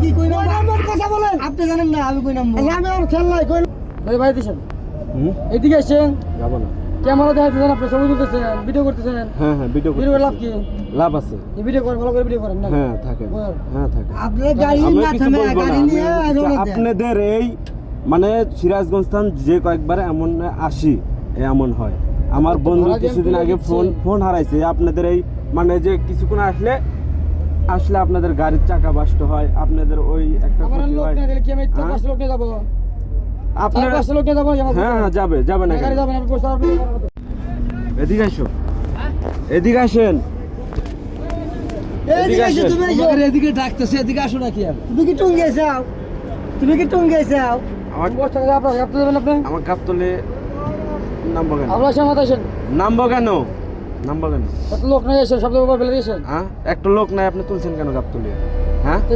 কি কই নাম্বার কথা বলেন আপনি জানেন না আমি কই নাম্বার আমি আর খেল নাই কই ওই ভাই দিছেন এদিকে আসেন যাব না ক্যামেরা দেখাইতেছেন আপনি ছবি তুলতেছেন ভিডিও করতেছেন হ্যাঁ ভিডিও লাভ কি লাভ আছে এই ভিডিও করেন ভালো করে ভিডিও করেন না হ্যাঁ থাকে আপনার গাড়ি না থামে গাড়ি নিয়ে আপনাদের এই মানে সিরাজগঞ্জ স্থান যে কয়েকবার এমন আসি এমন হয় আমার বন্ধু কিছুদিন আগে ফোন হারাইছে আপনাদের এই মানে যে কিছুক্ষণ আসলে আপনাদের গাড়ির চাকা বাস্ট হয় আপনাদের ওই একটা ক্ষতি হয় কি আমি তো 5 লোক নিয়ে যাব আপনারা 5 লোক নিয়ে যাব হ্যাঁ যাবে না গাড়ি যাবেন আপনি পয়সা এদিকে আসো এদিকে আসেন এদিকে আসো তুমি এদিকে ডাকতেছে এদিকে আসো না কি তুমি কি টুঙ্গে যাও আমার বস্তা আপনার গাপতে যাবেন আপনি আমার গাবতলে নামবো কেন আপনার সামনে আসেন নামবো কেন কত লোক নাই এসে সব লোক ফেলে দিয়েছেন হ্যাঁ একটা লোক নাই আপনি তুলছেন কেন গাবতলে হ্যাঁ তো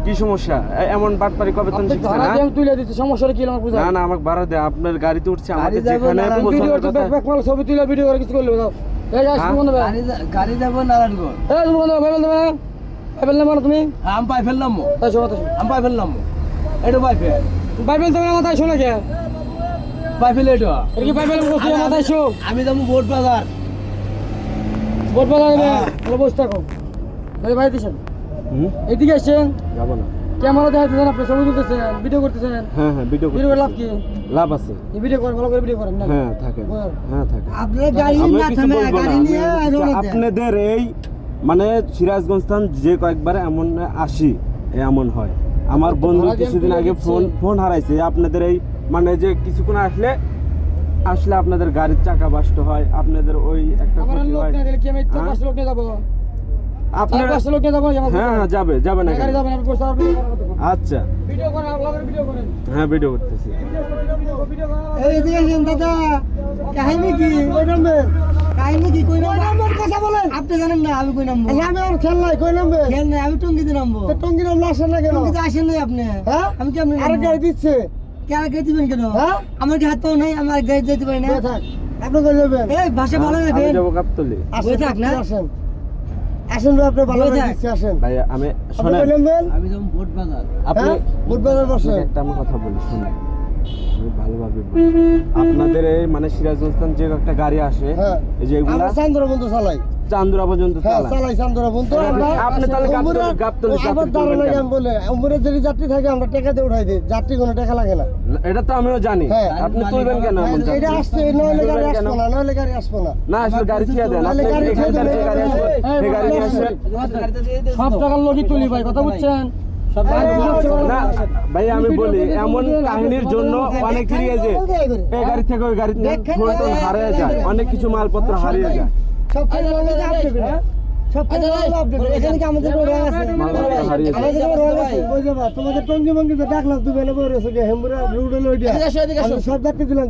কি সমস্যা এমন বাটপারি কবে তুমি শিখছেন ভাড়া দিয়ে তুলে দিতে সমস্যাটা কি আমার বুঝা না আমাকে ভাড়া দে আপনার গাড়িতে উঠছে আমাদের যেখানে পছন্দ ছবি তুলে ভিডিও করে কিছু করলে দাও এই আসুন বন্ধু গাড়ি যাব নারায়ণগঞ্জ এই বন্ধু ভাই বলতে পাইবেল না তুমি আমি পাই ফেললাম তাই শোনা আমি পাই ফেললাম এটা পাইবেল তুমি মাথায় শোনা কে পাইবেল এটা কি পাইবেল বসে মাথায় শো আমি যাবো বোট বাজার ভালো বসে থাকো এই ভাই দিছেন এদিকে আসেন যাব না ক্যামেরা দেখাইতেছেন আপনি ছবি তুলতেছেন ভিডিও করতেছেন হ্যাঁ ভিডিও লাভ কি লাভ আছে এই ভিডিও করেন ভালো করে ভিডিও করেন না হ্যাঁ থাকে আপনার গাড়ি না থামে গাড়ি নিয়ে আপনাদের এই মানে সিরাজগঞ্জ স্থান যে কয়েকবার এমন আসি এমন হয় আমার বন্ধু কিছুদিন আগে ফোন হারাইছে আপনাদের এই মানে যে কিছুক্ষণ আসলে আপনাদের গাড়ির চাকা বাস্ট হয় আপনাদের ওই একটা ক্ষতি হয় কি আমি তো 5 লোক নিয়ে যাব আপনারা 5 লোক নিয়ে যাব হ্যাঁ যাবে না গাড়ি যাবেন আপনি পয়সা আচ্ছা ভিডিও করেন আপনাদের ভিডিও করেন হ্যাঁ ভিডিও করতেছি এই এদিকে আসেন দাদা কাহিনী কি কই নাম্বার কথা বলেন আপনি জানেন না আমি কই নাম্বার আমি আর খেল নাই আমি টঙ্গিতে নামবো তো টঙ্গি নামলে আসেন না কেন টঙ্গিতে আসেন নাই আপনি হ্যাঁ আমি কেমনে আরে গাড়ি দিচ্ছে কেন গাড়ি দিবেন কেন হ্যাঁ আমার কি হাতও নাই আমার গাড়ি যেতে পারি না থাক আপনি কই যাবেন এই ভাষা ভালো না আমি যাব গাবতলি আসেন থাক না আসেন আপনি ভালো দিচ্ছে আসেন ভাই আমি শুনেন আমি যাব বোট বাজার আপনি বোট বাজার বসে একটা আমি কথা বলি শুনুন আমি ভালোভাবে আপনাদের এই মানে সিরাজগঞ্জ স্থান যে একটা গাড়ি আসে এই যে এগুলা চান্দরা পর্যন্ত চান্দুরা পর্যন্ত চালাই চান্দরা পর্যন্ত আপনি তাহলে গাবতলি আবার দাঁড়া লাগে আমি বলে উমরের যদি যাত্রী থাকে আমরা টাকা দিয়ে উঠাই দিই যাত্রী কোনো টাকা লাগে না এটা তো আমিও জানি আপনি তুলবেন কেন এটা আসছে নইলে গাড়ি আসবো না না আসলে গাড়ি ছেড়ে দেন আপনি এখানে গাড়ি আসবে এই গাড়ি নিয়ে আসবে সব টাকার লোকই তুলি ভাই কথা বুঝছেন না ভাই আমি বলি এমন কাহিনীর জন্য অনেক ফিরিয়ে যে এই গাড়ি থেকে ওই গাড়ি হারিয়ে যায় অনেক কিছু মালপত্র হারিয়ে যায় তোমাদের টঙ্গি মঙ্গি ডাকলাম তুমি সব যাত্রী দিলাম